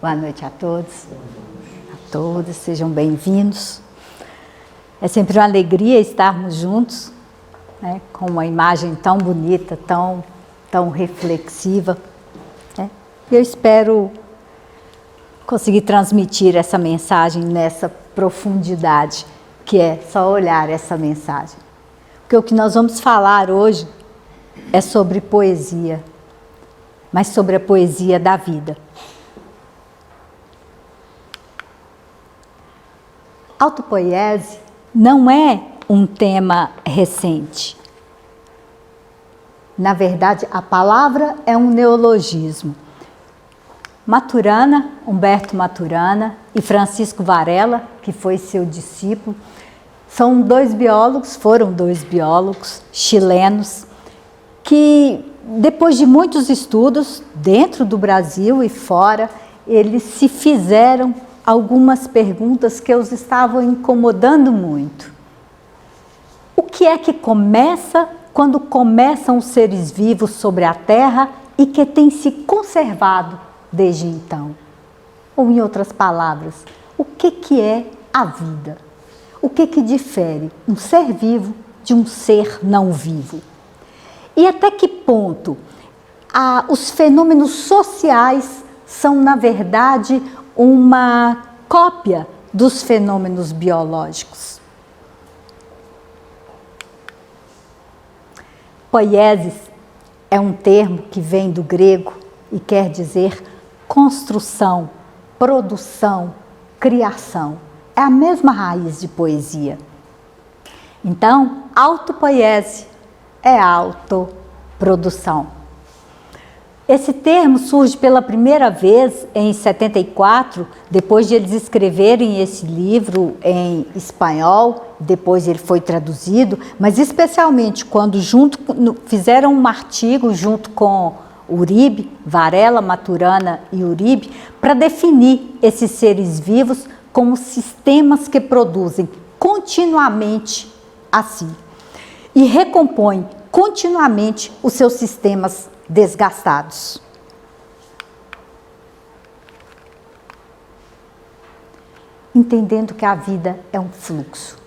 Boa noite a todos, sejam bem-vindos. É sempre uma alegria estarmos juntos, né, com uma imagem tão bonita, tão reflexiva, né? Eu espero conseguir transmitir essa mensagem nessa profundidade, que é só olhar essa mensagem. Porque o que nós vamos falar hoje é sobre poesia, mas sobre a poesia da vida. Autopoiese não é um tema recente. Na verdade, a palavra é um neologismo. Maturana, Humberto Maturana e Francisco Varela, que foi seu discípulo, foram dois biólogos chilenos que, depois de muitos estudos dentro do Brasil e fora, eles se fizeram algumas perguntas que os estavam incomodando muito. O que é que começa quando começam os seres vivos sobre a Terra e que tem se conservado desde então? Ou, em outras palavras, o que é a vida? O que difere um ser vivo de um ser não vivo? E até que ponto os fenômenos sociais são, na verdade, uma cópia dos fenômenos biológicos? Poiesis é um termo que vem do grego e quer dizer construção, produção, criação. É a mesma raiz de poesia. Então, autopoiese é autoprodução. Esse termo surge pela primeira vez em 74, depois de eles escreverem esse livro em espanhol, depois ele foi traduzido, mas especialmente quando fizeram um artigo junto com Uribe, Varela, Maturana e Uribe, para definir esses seres vivos como sistemas que produzem continuamente a si e recompõem continuamente os seus sistemas desgastados. Entendendo que a vida é um fluxo,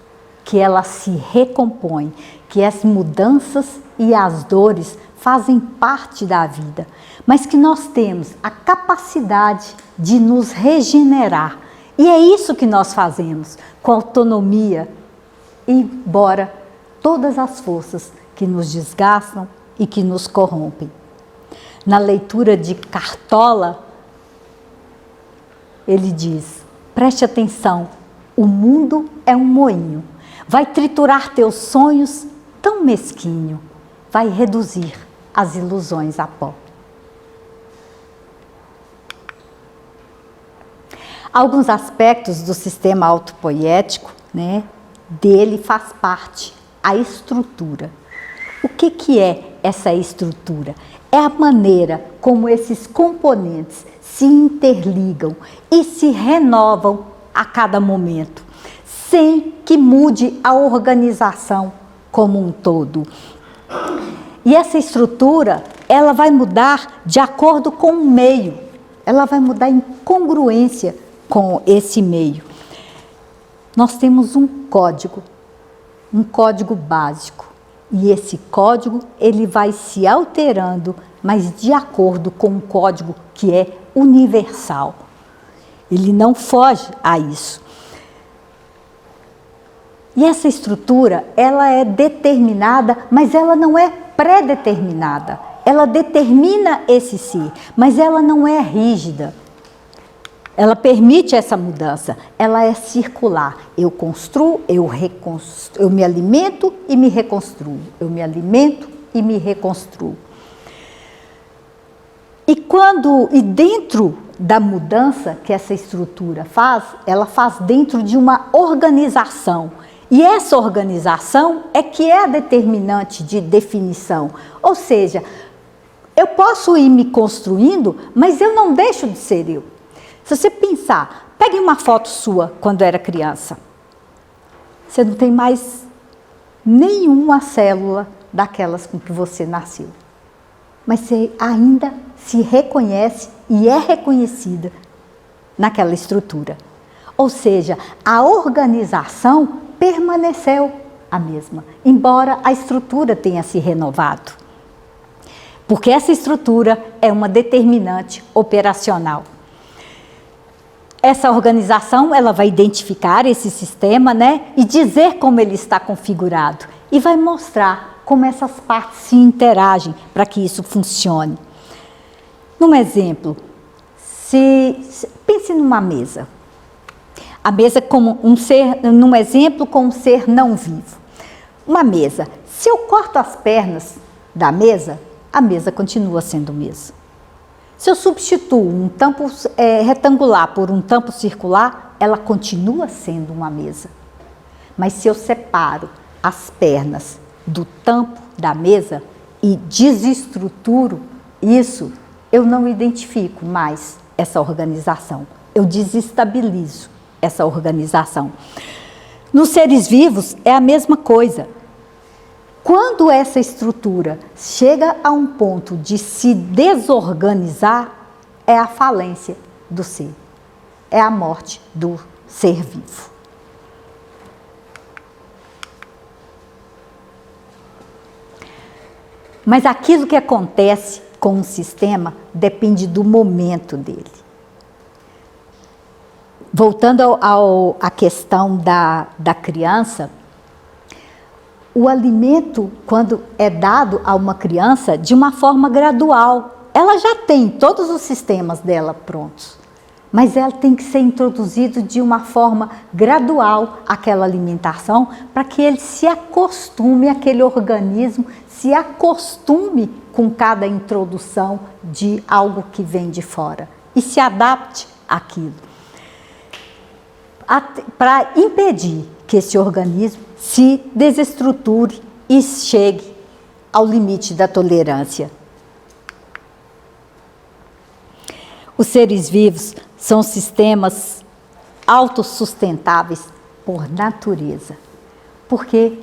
que ela se recompõe, que as mudanças e as dores fazem parte da vida, mas que nós temos a capacidade de nos regenerar. E é isso que nós fazemos com autonomia, embora todas as forças que nos desgastam e que nos corrompem. Na leitura de Cartola, ele diz: preste atenção, o mundo é um moinho, vai triturar teus sonhos tão mesquinho, vai reduzir as ilusões a pó. Alguns aspectos do sistema autopoético, né, dele faz parte a estrutura. O que é essa estrutura? É a maneira como esses componentes se interligam e se renovam a cada momento, sem que mude a organização como um todo. E essa estrutura, ela vai mudar de acordo com o meio, ela vai mudar em congruência com esse meio. Nós temos um código básico. E esse código, ele vai se alterando, mas de acordo com um código que é universal. Ele não foge a isso. E essa estrutura, ela é determinada, mas ela não é pré-determinada. Ela determina esse ser, mas ela não é rígida. Ela permite essa mudança, ela é circular. Eu construo, eu me alimento e me reconstruo. Eu me alimento e me reconstruo. E dentro da mudança que essa estrutura faz, ela faz dentro de uma organização. E essa organização é que é a determinante de definição. Ou seja, eu posso ir me construindo, mas eu não deixo de ser eu. Se você pensar, pegue uma foto sua quando era criança. Você não tem mais nenhuma célula daquelas com que você nasceu. Mas você ainda se reconhece e é reconhecida naquela estrutura. Ou seja, a organização permaneceu a mesma, embora a estrutura tenha se renovado. Porque essa estrutura é uma determinante operacional. Essa organização, ela vai identificar esse sistema, né, e dizer como ele está configurado. E vai mostrar como essas partes se interagem para que isso funcione. Num exemplo, pense numa mesa. A mesa como num exemplo com um ser não vivo. Uma mesa. Se eu corto as pernas da mesa, a mesa continua sendo mesa. Se eu substituo um tampo retangular por um tampo circular, ela continua sendo uma mesa. Mas se eu separo as pernas do tampo da mesa e desestruturo isso, eu não identifico mais essa organização. Eu desestabilizo essa organização. Nos seres vivos é a mesma coisa. Quando essa estrutura chega a um ponto de se desorganizar, é a falência do ser, é a morte do ser vivo. Mas aquilo que acontece com um sistema depende do momento dele. Voltando à questão da criança, o alimento, quando é dado a uma criança de uma forma gradual, ela já tem todos os sistemas dela prontos, mas ela tem que ser introduzido de uma forma gradual àquela alimentação, para que ele se acostume, aquele organismo se acostume com cada introdução de algo que vem de fora e se adapte àquilo. Para impedir que esse organismo se desestruture e chegue ao limite da tolerância. Os seres vivos são sistemas autossustentáveis por natureza. Por quê?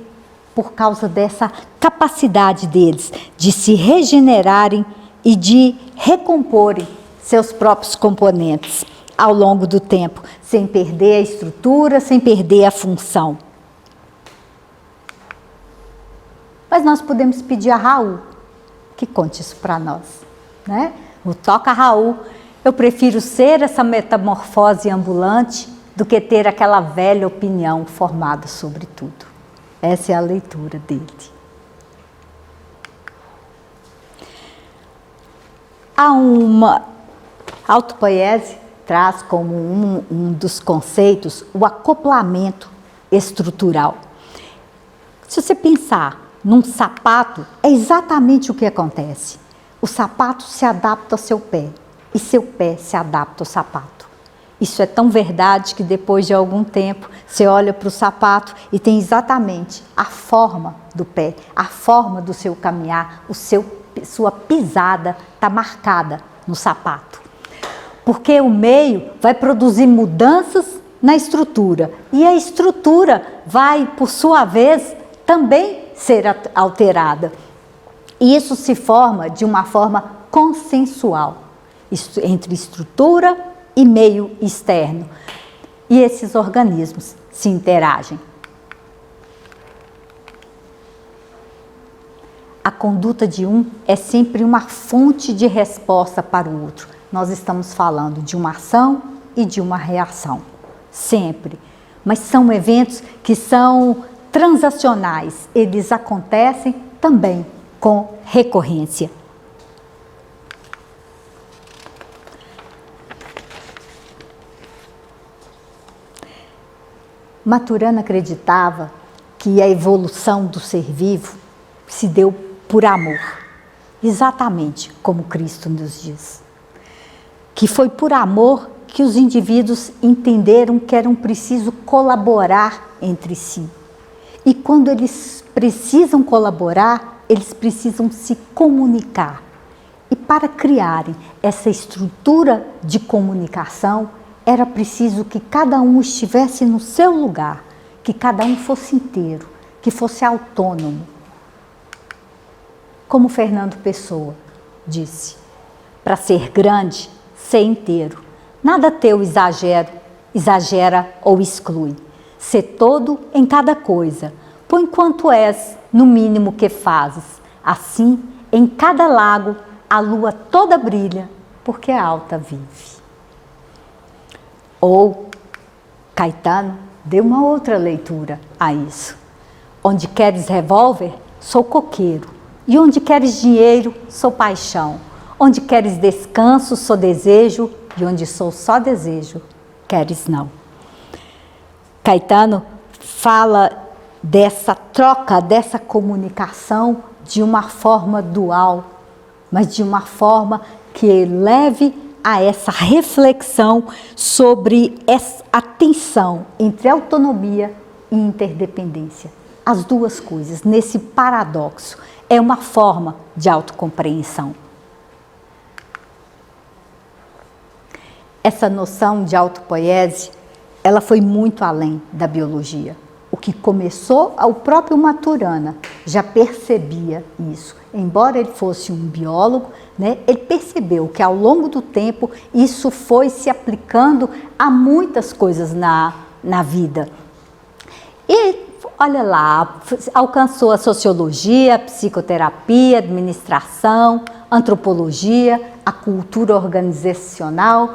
Por causa dessa capacidade deles de se regenerarem e de recomporem seus próprios componentes ao longo do tempo, sem perder a estrutura, sem perder a função. Mas nós podemos pedir a Raul que conte isso para nós, né? O Toca Raul, eu prefiro ser essa metamorfose ambulante do que ter aquela velha opinião formada sobre tudo. Essa é a leitura dele. Há uma autopoiese traz como um dos conceitos o acoplamento estrutural. Se você pensar num sapato, é exatamente o que acontece. O sapato se adapta ao seu pé e seu pé se adapta ao sapato. Isso é tão verdade que depois de algum tempo você olha para o sapato e tem exatamente a forma do pé, a forma do seu caminhar, sua pisada está marcada no sapato. Porque o meio vai produzir mudanças na estrutura e a estrutura vai, por sua vez, também ser alterada. E isso se forma de uma forma consensual entre estrutura e meio externo. E esses organismos se interagem. A conduta de um é sempre uma fonte de resposta para o outro. Nós estamos falando de uma ação e de uma reação, sempre. Mas são eventos que são transacionais, eles acontecem também com recorrência. Maturana acreditava que a evolução do ser vivo se deu por amor, exatamente como Cristo nos diz. Que foi por amor que os indivíduos entenderam que eram preciso colaborar entre si. E quando eles precisam colaborar, eles precisam se comunicar. E para criarem essa estrutura de comunicação, era preciso que cada um estivesse no seu lugar, que cada um fosse inteiro, que fosse autônomo. Como Fernando Pessoa disse, para ser grande, ser inteiro. Nada teu exagera ou exclui. Sê todo em cada coisa, por enquanto és no mínimo que fazes. Assim, em cada lago, a lua toda brilha, porque a alta vive. Ou, Caetano deu uma outra leitura a isso. Onde queres revólver, sou coqueiro. E onde queres dinheiro, sou paixão. Onde queres descanso, sou desejo. E onde sou só desejo, queres não. Caetano fala dessa troca, dessa comunicação de uma forma dual, mas de uma forma que leve a essa reflexão sobre a tensão entre autonomia e interdependência. As duas coisas, nesse paradoxo, é uma forma de autocompreensão. Essa noção de autopoiese, ela foi muito além da biologia. O que começou, o próprio Maturana já percebia isso. Embora ele fosse um biólogo, né, ele percebeu que ao longo do tempo isso foi se aplicando a muitas coisas na vida. E olha lá, alcançou a sociologia, a psicoterapia, a administração, a antropologia, a cultura organizacional,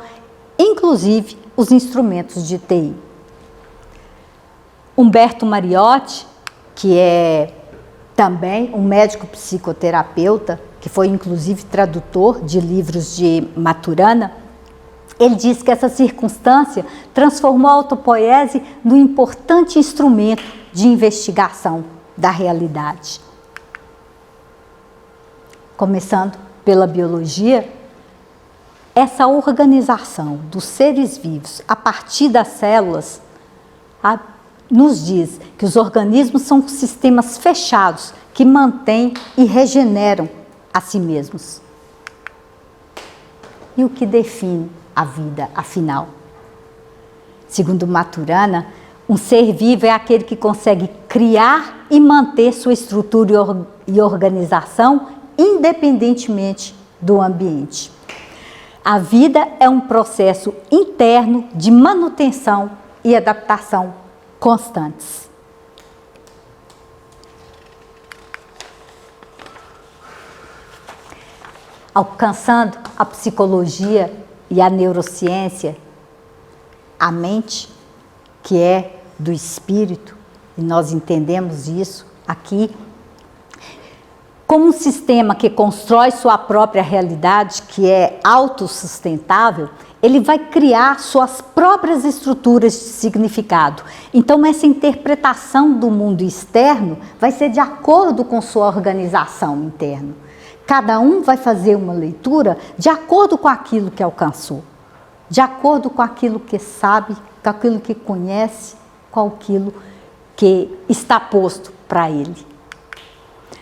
inclusive os instrumentos de TI. Humberto Mariotti, que é também um médico psicoterapeuta, que foi inclusive tradutor de livros de Maturana, ele diz que essa circunstância transformou a autopoiese num importante instrumento de investigação da realidade. Começando pela biologia, essa organização dos seres vivos a partir das células nos diz que os organismos são sistemas fechados que mantêm e regeneram a si mesmos. E o que define a vida, afinal? Segundo Maturana, um ser vivo é aquele que consegue criar e manter sua estrutura e organização independentemente do ambiente. A vida é um processo interno de manutenção e adaptação constantes. Alcançando a psicologia e a neurociência, a mente, que é do espírito, e nós entendemos isso aqui, como um sistema que constrói sua própria realidade, que é autossustentável, ele vai criar suas próprias estruturas de significado. Então, essa interpretação do mundo externo vai ser de acordo com sua organização interna. Cada um vai fazer uma leitura de acordo com aquilo que alcançou, de acordo com aquilo que sabe, com aquilo que conhece, com aquilo que está posto para ele.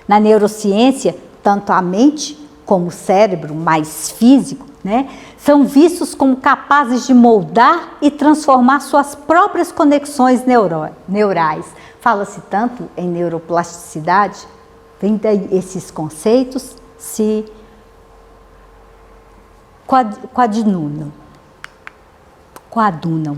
Na neurociência, tanto a mente como o cérebro mais físico, né, são vistos como capazes de moldar e transformar suas próprias conexões neurais. Fala-se tanto em neuroplasticidade, vem daí esses conceitos se coadunam.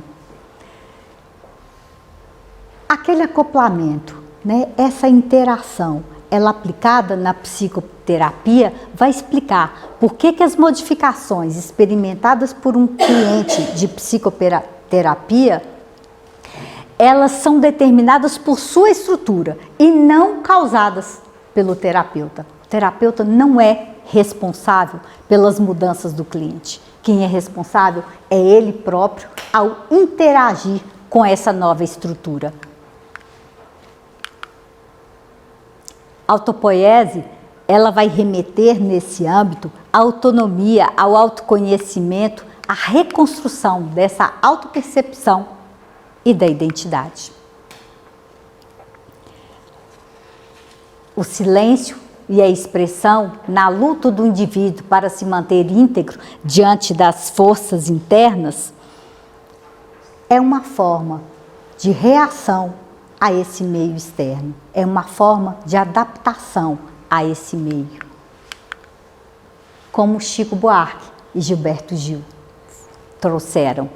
Aquele acoplamento, né, essa interação, ela aplicada na psicoterapia, vai explicar por que as modificações experimentadas por um cliente de psicoterapia, elas são determinadas por sua estrutura e não causadas pelo terapeuta. O terapeuta não é responsável pelas mudanças do cliente. Quem é responsável é ele próprio ao interagir com essa nova estrutura. A autopoiese, ela vai remeter nesse âmbito à autonomia, ao autoconhecimento, à reconstrução dessa autopercepção e da identidade. O silêncio e a expressão na luta do indivíduo para se manter íntegro diante das forças internas é uma forma de reação a esse meio externo, é uma forma de adaptação a esse meio. Como Chico Buarque e Gilberto Gil trouxeram.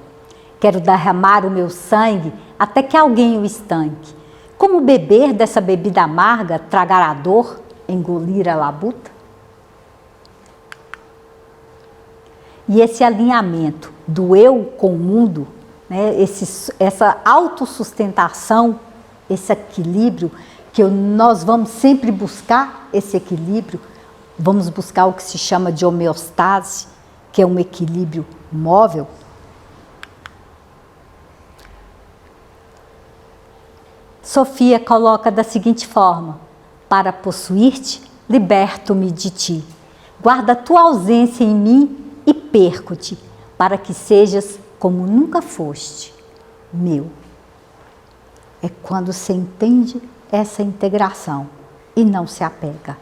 Quero derramar o meu sangue até que alguém o estanque. Como beber dessa bebida amarga, tragar a dor, engolir a labuta? E esse alinhamento do eu com o mundo, né, essa autossustentação, esse equilíbrio, nós vamos sempre buscar esse equilíbrio, vamos buscar o que se chama de homeostase, que é um equilíbrio móvel. Sofia coloca da seguinte forma: para possuir-te, liberto-me de ti. Guarda tua ausência em mim e perco-te, para que sejas como nunca foste, meu. É quando se entende essa integração e não se apega.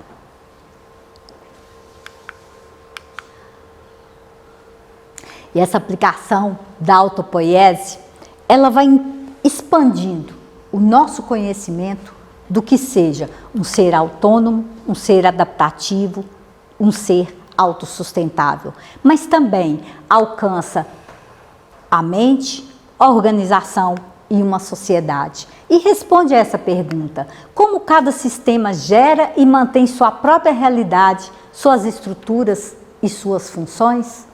E essa aplicação da autopoiese, ela vai expandindo o nosso conhecimento do que seja um ser autônomo, um ser adaptativo, um ser autossustentável, mas também alcança a mente, a organização e uma sociedade. E responde a essa pergunta: como cada sistema gera e mantém sua própria realidade, suas estruturas e suas funções?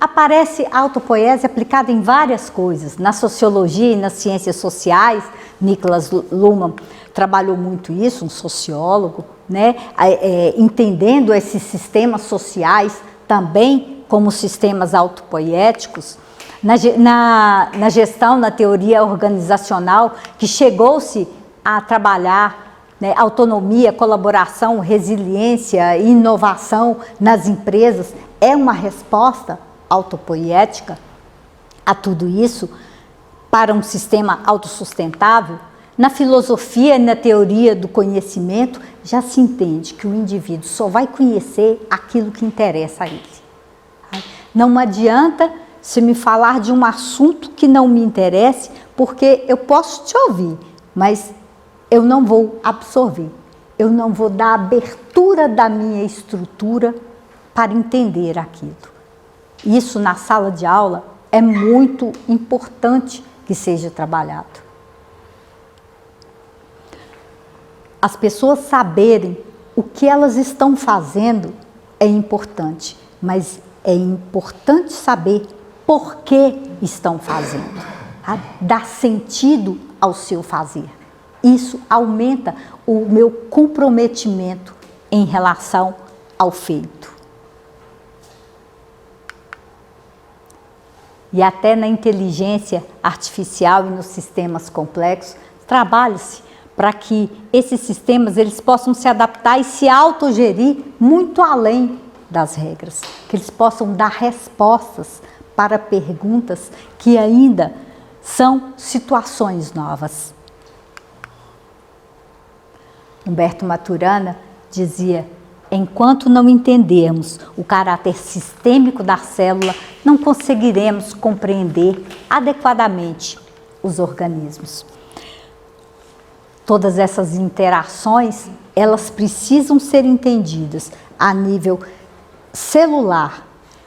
Aparece a autopoiese aplicada em várias coisas, na sociologia e nas ciências sociais. Niklas Luhmann trabalhou muito isso, um sociólogo, né? Entendendo esses sistemas sociais também como sistemas autopoéticos. Na gestão, na teoria organizacional, que chegou-se a trabalhar, né, autonomia, colaboração, resiliência e inovação nas empresas, é uma resposta autopoética a tudo isso, para um sistema autossustentável. Na filosofia e na teoria do conhecimento, já se entende que o indivíduo só vai conhecer aquilo que interessa a ele. Não adianta se me falar de um assunto que não me interesse, porque eu posso te ouvir, mas eu não vou absorver, eu não vou dar abertura da minha estrutura para entender aquilo. Isso na sala de aula é muito importante que seja trabalhado. As pessoas saberem o que elas estão fazendo é importante, mas é importante saber por que estão fazendo, tá? Dar sentido ao seu fazer. Isso aumenta o meu comprometimento em relação ao feito. E até na inteligência artificial e nos sistemas complexos, trabalha-se para que esses sistemas eles possam se adaptar e se autogerir muito além das regras, que eles possam dar respostas para perguntas que ainda são situações novas. Humberto Maturana dizia: enquanto não entendermos o caráter sistêmico da célula, não conseguiremos compreender adequadamente os organismos. Todas essas interações, elas precisam ser entendidas a nível celular,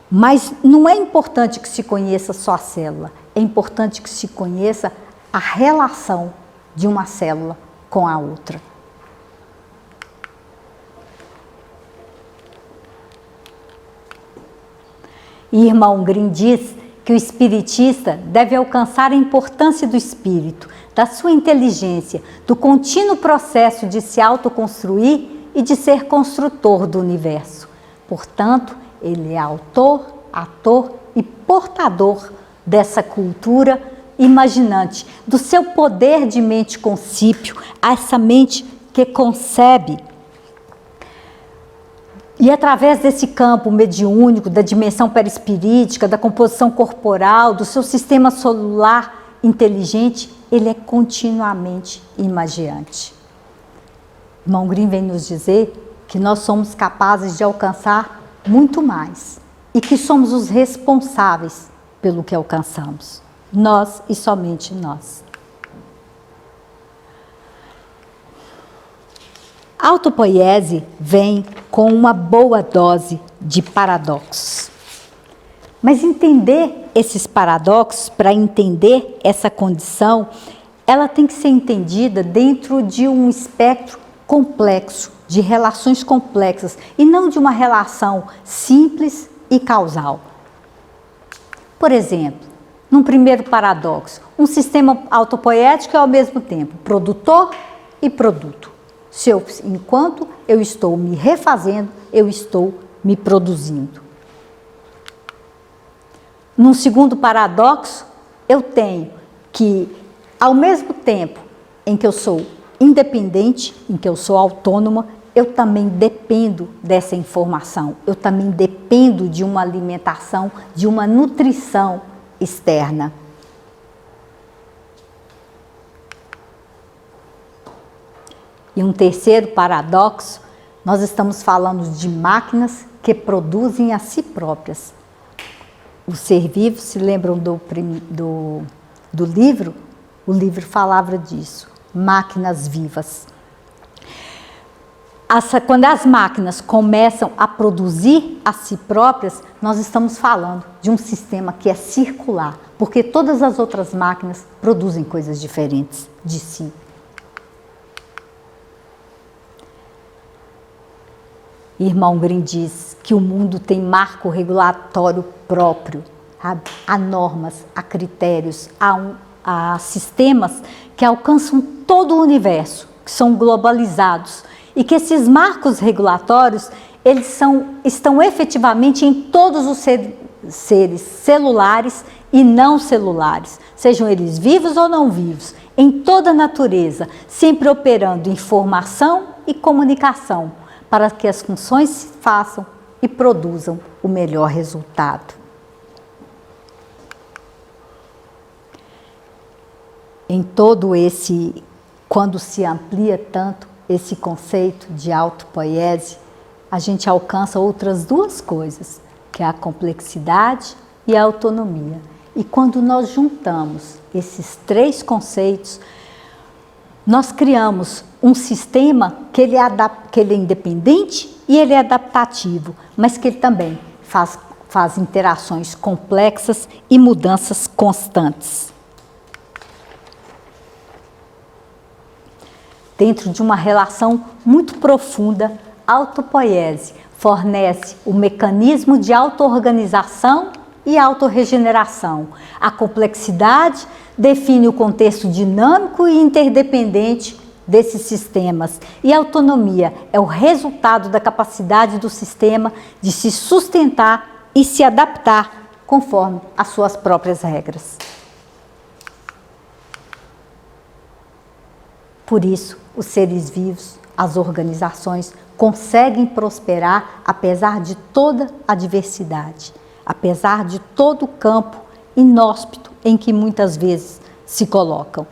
mas não é importante que se conheça só a célula, é importante que se conheça a relação de uma célula com a outra. Irmão Green diz que o espiritista deve alcançar a importância do espírito, da sua inteligência, do contínuo processo de se autoconstruir e de ser construtor do universo. Portanto, ele é autor, ator e portador dessa cultura imaginante, do seu poder de mente concípio, essa mente que concebe. E através desse campo mediúnico, da dimensão perispirítica, da composição corporal, do seu sistema celular inteligente, ele é continuamente imagiante. Irmão Green vem nos dizer que nós somos capazes de alcançar muito mais e que somos os responsáveis pelo que alcançamos. Nós e somente nós. A autopoiese vem com uma boa dose de paradoxos. Mas entender esses paradoxos, para entender essa condição, ela tem que ser entendida dentro de um espectro complexo, de relações complexas, e não de uma relação simples e causal. Por exemplo, num primeiro paradoxo, um sistema autopoético é ao mesmo tempo produtor e produto. Enquanto eu estou me refazendo, eu estou me produzindo. Num segundo paradoxo, eu tenho que, ao mesmo tempo em que eu sou independente, em que eu sou autônoma, eu também dependo dessa informação, eu também dependo de uma alimentação, de uma nutrição externa. E um terceiro paradoxo, nós estamos falando de máquinas que produzem a si próprias. O ser vivo, se lembram do livro? O livro falava disso, máquinas vivas. Quando as máquinas começam a produzir a si próprias, nós estamos falando de um sistema que é circular, porque todas as outras máquinas produzem coisas diferentes de si. Irmão Grimm diz que o mundo tem marco regulatório próprio, há normas, há critérios, há sistemas que alcançam todo o universo, que são globalizados, e que esses marcos regulatórios, eles estão efetivamente em todos os seres celulares e não celulares, sejam eles vivos ou não vivos, em toda a natureza, sempre operando informação e comunicação, para que as funções se façam e produzam o melhor resultado. Em todo quando se amplia tanto esse conceito de autopoiese, a gente alcança outras duas coisas, que é a complexidade e a autonomia. E quando nós juntamos esses três conceitos, nós criamos um sistema que ele é independente e ele é adaptativo, mas que ele também faz interações complexas e mudanças constantes. Dentro de uma relação muito profunda, a autopoiese fornece o mecanismo de auto-organização e autorregeneração. A complexidade define o contexto dinâmico e interdependente desses sistemas. E a autonomia é o resultado da capacidade do sistema de se sustentar e se adaptar conforme as suas próprias regras. Por isso, os seres vivos, as organizações, conseguem prosperar apesar de toda a diversidade, apesar de todo o campo inóspito em que muitas vezes se colocam.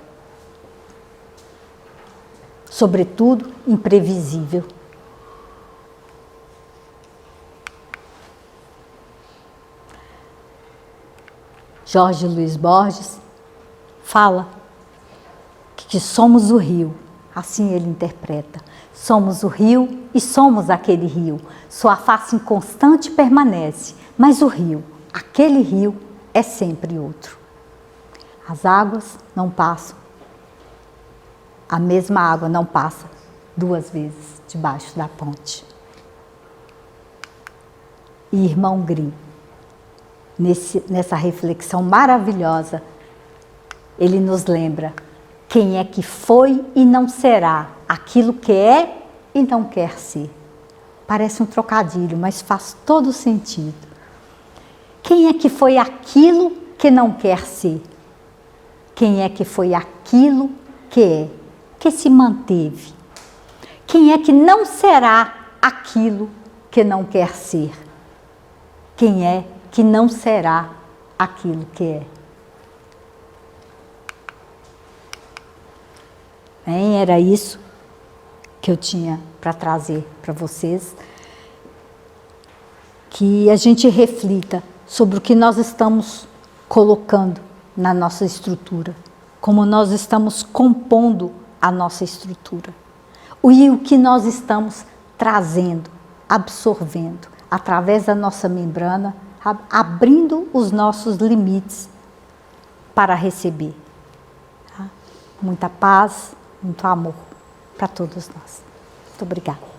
Sobretudo, imprevisível. Jorge Luiz Borges fala que somos o rio, assim ele interpreta. Somos o rio e somos aquele rio. Sua face inconstante permanece, mas o rio, aquele rio, é sempre outro. As águas não passam, a mesma água não passa duas vezes debaixo da ponte. E irmão Grimm, nessa reflexão maravilhosa, ele nos lembra quem é que foi e não será aquilo que é e não quer ser. Parece um trocadilho, mas faz todo sentido. Quem é que foi aquilo que não quer ser? Quem é que foi aquilo que é, que se manteve? Quem é que não será aquilo que não quer ser? Quem é que não será aquilo que é? Bem, era isso que eu tinha para trazer para vocês. Que a gente reflita sobre o que nós estamos colocando na nossa estrutura, como nós estamos compondo a nossa estrutura, e o que nós estamos trazendo, absorvendo, através da nossa membrana, abrindo os nossos limites para receber. Tá? Muita paz, muito amor para todos nós. Muito obrigada.